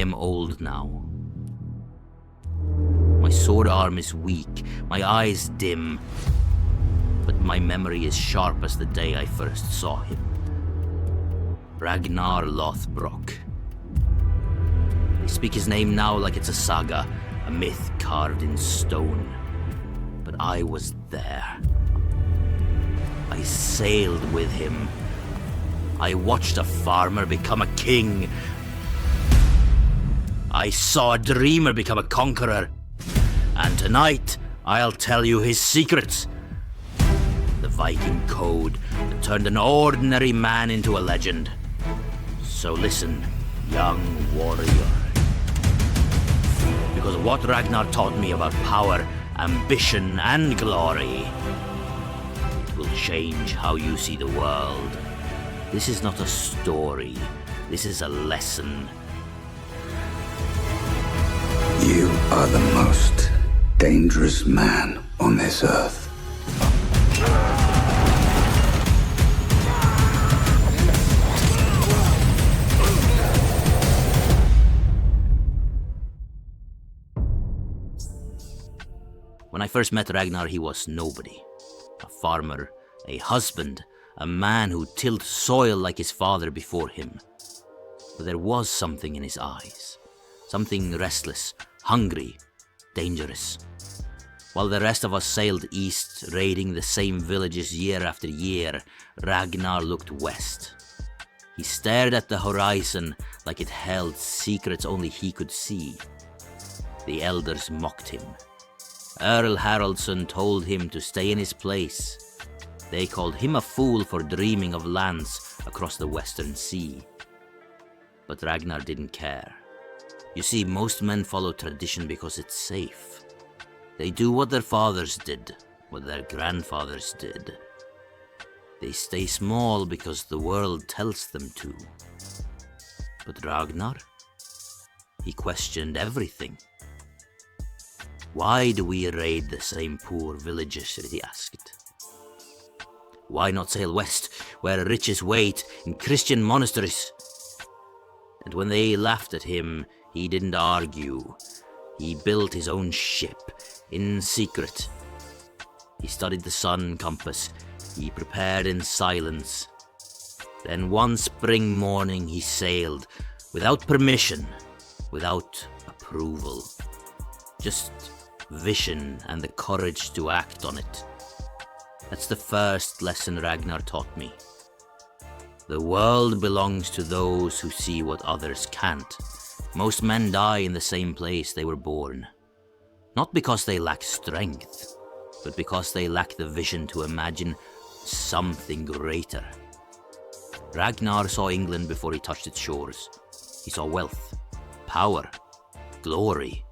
am old now. My sword arm is weak, my eyes dim, but my memory is sharp as the day I first saw him. Ragnar Lothbrok. They speak his name now like it's a saga, a myth carved in stone. But I was there. I sailed with him. I watched a farmer become a king. I saw a dreamer become a conqueror. And tonight, I'll tell you his secrets. The Viking code that turned an ordinary man into a legend. So listen, young warrior. Because what Ragnar taught me about power, ambition, and glory will change how you see the world. This is not a story. This is a lesson. You are the most dangerous man on this earth. When I first met Ragnar, he was nobody. A farmer, a husband, a man who tilled soil like his father before him. But there was something in his eyes. Something restless, hungry, dangerous. While the rest of us sailed east, raiding the same villages year after year, Ragnar looked west. He stared at the horizon like it held secrets only he could see. The elders mocked him. Earl Haraldsson told him to stay in his place. They called him a fool for dreaming of lands across the Western Sea. But Ragnar didn't care. You see, most men follow tradition because it's safe. They do what their fathers did, what their grandfathers did. They stay small because the world tells them to. But Ragnar? He questioned everything. Why do we raid the same poor villages, he asked. Why not sail west, where riches wait in Christian monasteries? And when they laughed at him, he didn't argue. He built his own ship, in secret. He studied the sun compass. He prepared in silence. Then one spring morning he sailed, without permission, without approval. Just vision and the courage to act on it. That's the first lesson Ragnar taught me. The world belongs to those who see what others can't. Most men die in the same place they were born. Not because they lack strength, but because they lack the vision to imagine something greater. Ragnar saw England before he touched its shores. He saw wealth, power, glory,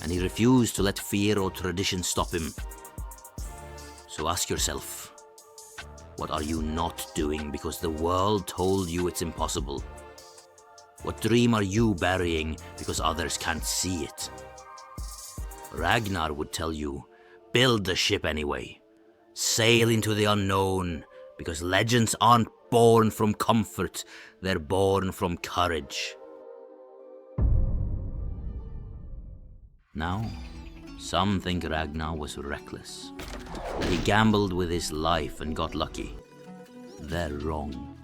and he refused to let fear or tradition stop him. So ask yourself, what are you not doing because the world told you it's impossible? What dream are you burying because others can't see it? Ragnar would tell you, build the ship anyway. Sail into the unknown, because legends aren't born from comfort, they're born from courage. Now, some think Ragnar was reckless, that he gambled with his life and got lucky. They're wrong.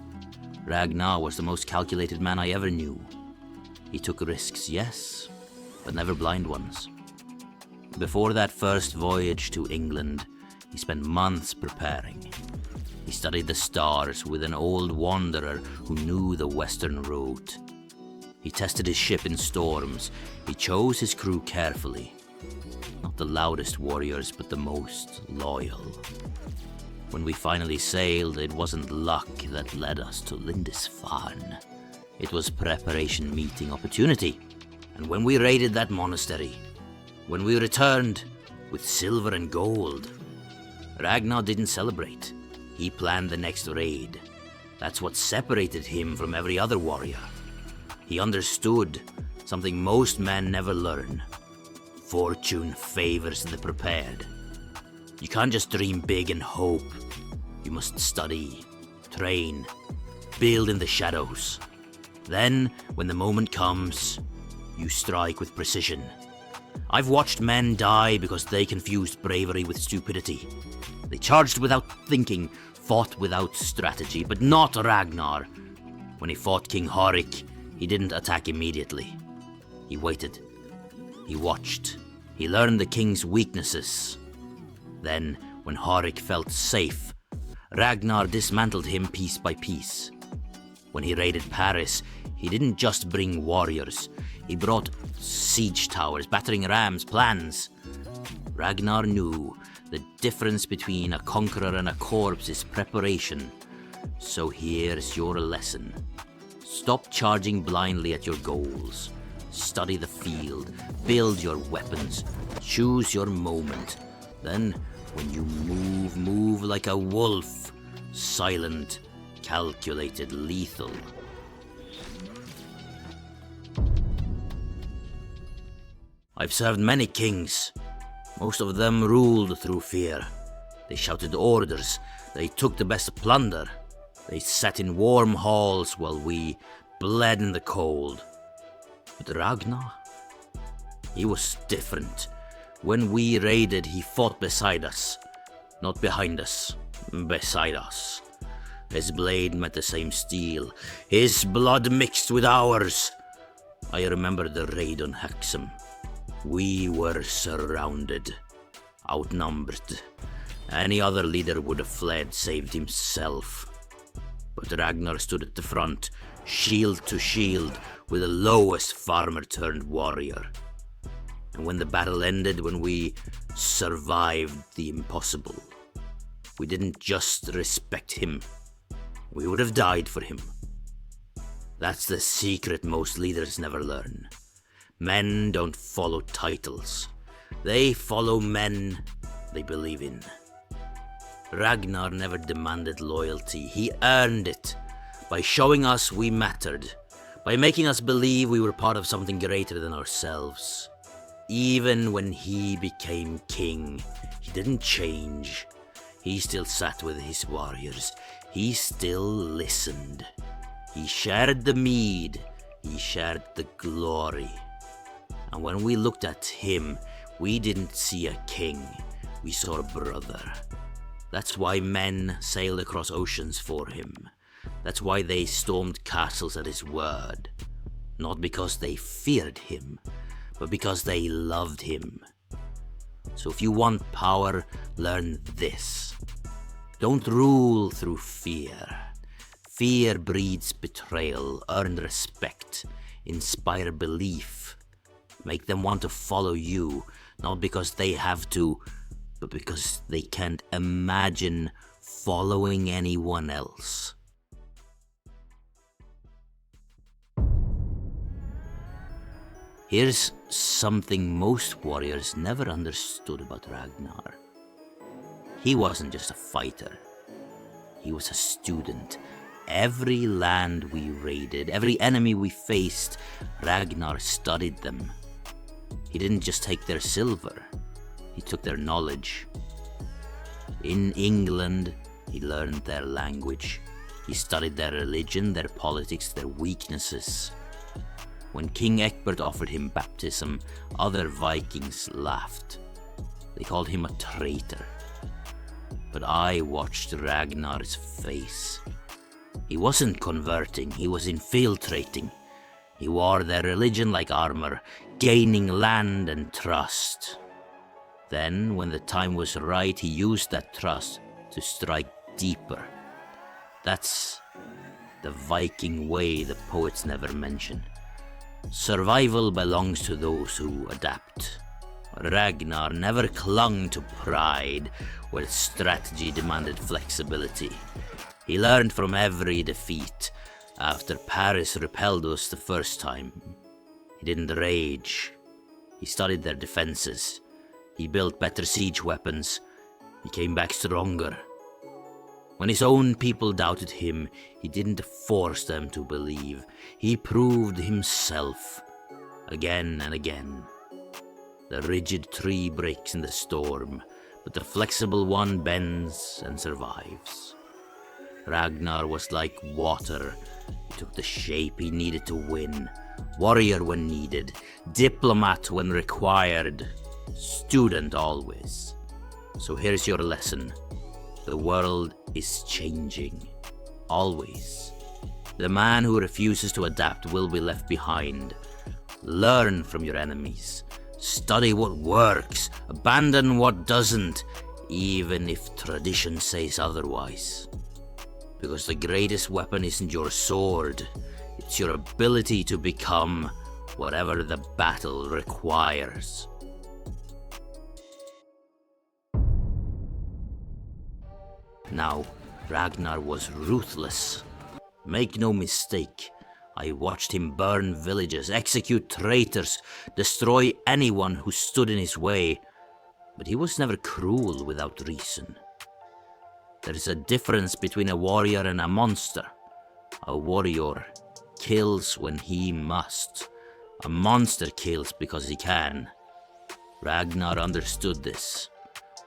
Ragnar was the most calculated man I ever knew. He took risks, yes, but never blind ones. Before that first voyage to England, he spent months preparing. He studied the stars with an old wanderer who knew the western road. He tested his ship in storms. He chose his crew carefully. Not the loudest warriors, but the most loyal. When we finally sailed, it wasn't luck that led us to Lindisfarne. It was preparation meeting opportunity. And when we raided that monastery, when we returned with silver and gold, Ragnar didn't celebrate. He planned the next raid. That's what separated him from every other warrior. He understood something most men never learn. Fortune favors the prepared. You can't just dream big and hope. You must study, train, build in the shadows. Then, when the moment comes, you strike with precision. I've watched men die because they confused bravery with stupidity. They charged without thinking, fought without strategy, but not Ragnar. When he fought King Horik, he didn't attack immediately. He waited. He watched. He learned the king's weaknesses. Then, when Horik felt safe, Ragnar dismantled him piece by piece. When he raided Paris, he didn't just bring warriors. He brought siege towers, battering rams, plans. Ragnar knew the difference between a conqueror and a corpse is preparation. So here's your lesson. Stop charging blindly at your goals. Study the field, build your weapons, choose your moment. Then, when you move like a wolf. Silent, calculated, lethal. I've served many kings. Most of them ruled through fear. They shouted orders. They took the best plunder. They sat in warm halls while we bled in the cold. But Ragnar? He was different. When we raided, he fought beside us. Not behind us. Beside us. His blade met the same steel. His blood mixed with ours. I remember the raid on Hexham. We were surrounded, outnumbered. Any other leader would have fled, saved himself. But Ragnar stood at the front, shield to shield, with the lowest farmer turned warrior. And when the battle ended, when we survived the impossible, we didn't just respect him, we would have died for him. That's the secret most leaders never learn. Men don't follow titles. They follow men they believe in. Ragnar never demanded loyalty. He earned it by showing us we mattered, by making us believe we were part of something greater than ourselves. Even when he became king, he didn't change. He still sat with his warriors. He still listened. He shared the mead. He shared the glory. And when we looked at him, we didn't see a king. We saw a brother. That's why men sailed across oceans for him. That's why they stormed castles at his word. Not because they feared him, but because they loved him. So if you want power, learn this. Don't rule through fear. Fear breeds betrayal, earn respect, inspire belief. Make them want to follow you, not because they have to, but because they can't imagine following anyone else. Here's something most warriors never understood about Ragnar. He wasn't just a fighter. He was a student. Every land we raided, every enemy we faced, Ragnar studied them. He didn't just take their silver, he took their knowledge. In England, he learned their language. He studied their religion, their politics, their weaknesses. When King Egbert offered him baptism, other Vikings laughed. They called him a traitor. But I watched Ragnar's face. He wasn't converting, he was infiltrating. He wore their religion like armor, gaining land and trust. Then, when the time was right, he used that trust to strike deeper. That's the Viking way the poets never mention. Survival belongs to those who adapt. Ragnar never clung to pride, where strategy demanded flexibility. He learned from every defeat. After Paris repelled us the first time, he didn't rage. He studied their defenses. He built better siege weapons. He came back stronger. When his own people doubted him, he didn't force them to believe. He proved himself again and again. The rigid tree breaks in the storm, but the flexible one bends and survives. Ragnar was like water. He took the shape he needed to win. Warrior when needed, diplomat when required, student always. So here's your lesson. The world is changing. Always. The man who refuses to adapt will be left behind. Learn from your enemies. Study what works. Abandon what doesn't, even if tradition says otherwise. Because the greatest weapon isn't your sword. It's your ability to become whatever the battle requires. Now, Ragnar was ruthless. Make no mistake, I watched him burn villages, execute traitors, destroy anyone who stood in his way, but he was never cruel without reason. There is a difference between a warrior and a monster. A warrior kills when he must. A monster kills because he can. Ragnar understood this.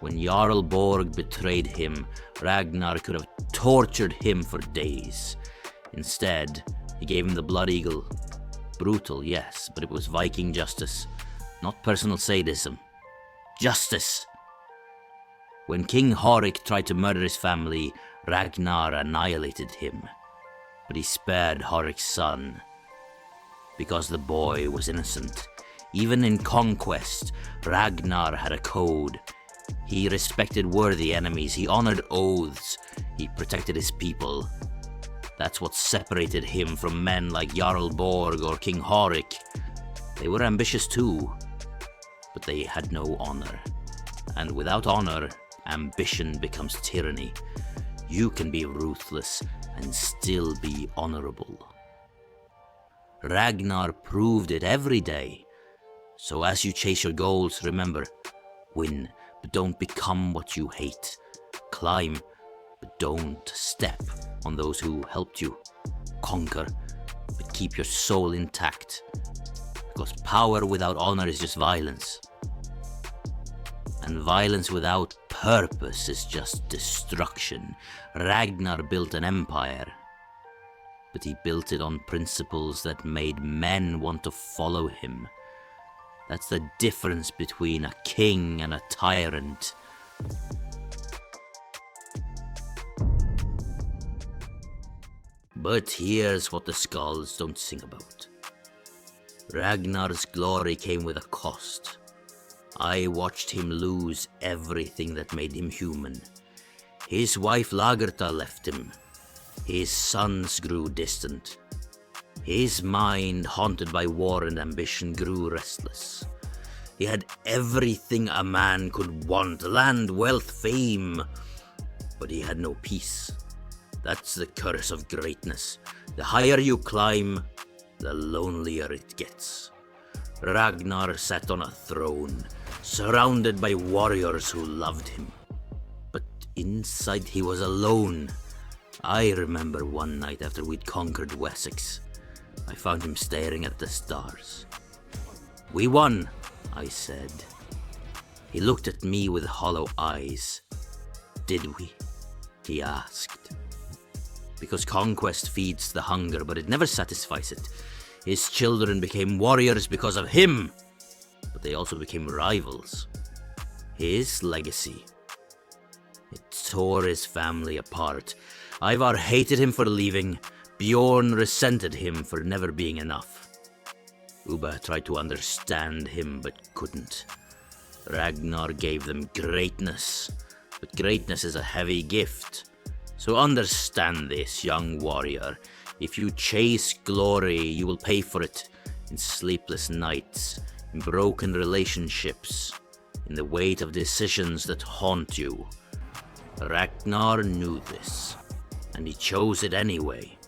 When Jarl Borg betrayed him, Ragnar could have tortured him for days. Instead, he gave him the Blood Eagle. Brutal, yes, but it was Viking justice, not personal sadism. Justice! When King Horik tried to murder his family, Ragnar annihilated him. But he spared Horik's son, because the boy was innocent. Even in conquest, Ragnar had a code. He respected worthy enemies, he honored oaths, he protected his people. That's what separated him from men like Jarl Borg or King Horik. They were ambitious too, but they had no honor. And without honor, ambition becomes tyranny. You can be ruthless and still be honorable. Ragnar proved it every day. So as you chase your goals, remember, win, but don't become what you hate. Climb, but don't step on those who helped you. Conquer, but keep your soul intact. Because power without honor is just violence. And violence without purpose is just destruction. Ragnar built an empire, but he built it on principles that made men want to follow him. That's the difference between a king and a tyrant. But here's what the skalds don't sing about. Ragnar's glory came with a cost. I watched him lose everything that made him human. His wife Lagertha left him. His sons grew distant. His mind, haunted by war and ambition, grew restless. He had everything a man could want: land, wealth, fame. But he had no peace. That's the curse of greatness. The higher you climb, the lonelier it gets. Ragnar sat on a throne, surrounded by warriors who loved him. But inside he was alone. I remember one night after we'd conquered Wessex, I found him staring at the stars. "We won," I said. He looked at me with hollow eyes. "Did we?" he asked. Because conquest feeds the hunger, but it never satisfies it. His children became warriors because of him, but they also became rivals. His legacy, it tore his family apart. Ivar hated him for leaving. Bjorn resented him for never being enough. Ubba tried to understand him but couldn't. Ragnar gave them greatness, but greatness is a heavy gift. So understand this, young warrior. If you chase glory, you will pay for it in sleepless nights, in broken relationships, in the weight of decisions that haunt you. Ragnar knew this, and he chose it anyway.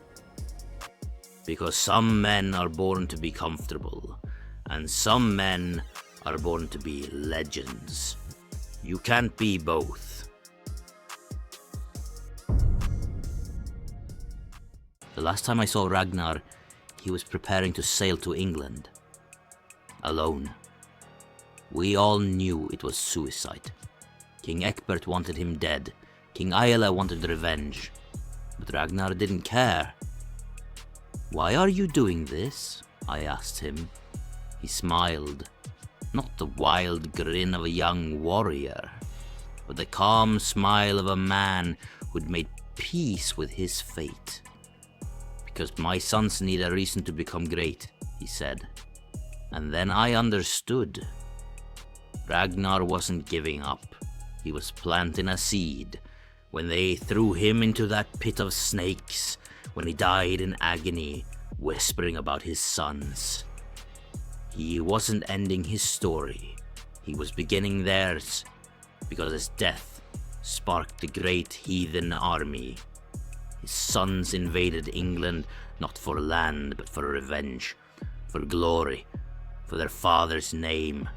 Because some men are born to be comfortable, and some men are born to be legends. You can't be both. The last time I saw Ragnar, he was preparing to sail to England. Alone. We all knew it was suicide. King Egbert wanted him dead. King Aela wanted revenge. But Ragnar didn't care. "Why are you doing this?" I asked him. He smiled, not the wild grin of a young warrior, but the calm smile of a man who'd made peace with his fate. "Because my sons need a reason to become great," he said. And then I understood. Ragnar wasn't giving up. He was planting a seed. When they threw him into that pit of snakes, when he died in agony, whispering about his sons, he wasn't ending his story. He was beginning theirs, because his death sparked the great heathen army. His sons invaded England, not for land, but for revenge, for glory, for their father's name.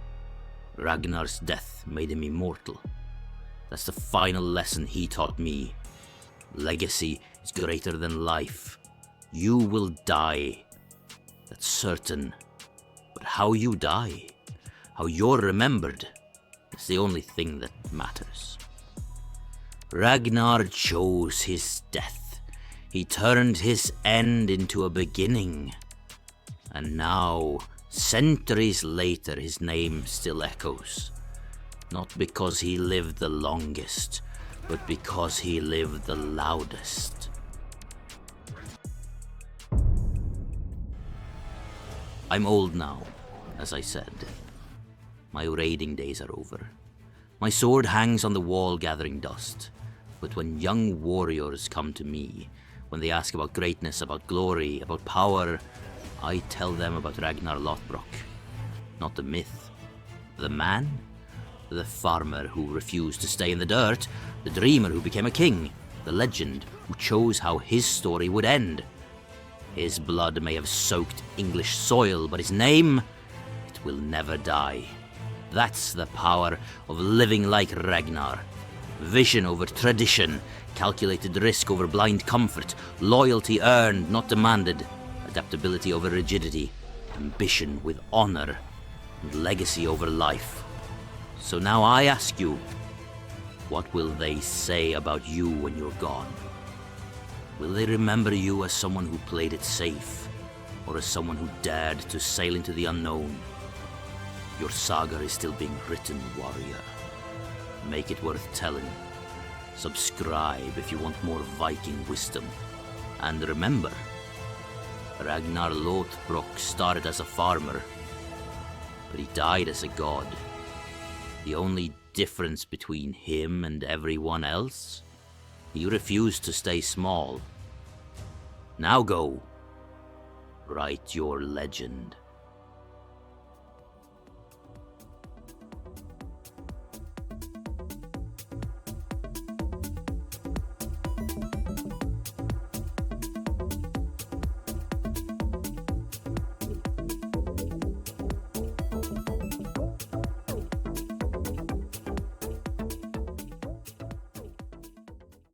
Ragnar's death made him immortal. That's the final lesson he taught me. Legacy is greater than life. You will die. That's certain. But how you die, how you're remembered, is the only thing that matters. Ragnar chose his death. He turned his end into a beginning. And now, centuries later, his name still echoes. Not because he lived the longest, but because he lived the loudest. I'm old now, as I said. My raiding days are over. My sword hangs on the wall gathering dust. But when young warriors come to me, when they ask about greatness, about glory, about power, I tell them about Ragnar Lothbrok. Not the myth. The man? The farmer who refused to stay in the dirt. The dreamer who became a king. The legend who chose how his story would end. His blood may have soaked English soil, but his name, it will never die. That's the power of living like Ragnar. Vision over tradition, calculated risk over blind comfort, loyalty earned, not demanded, adaptability over rigidity, ambition with honor, and legacy over life. So now I ask you, what will they say about you when you're gone? Will they remember you as someone who played it safe, or as someone who dared to sail into the unknown? Your saga is still being written, warrior. Make it worth telling. Subscribe if you want more Viking wisdom. And remember, Ragnar Lothbrok started as a farmer, but he died as a god. The only difference between him and everyone else? He refused to stay small. Now go. Write your legend.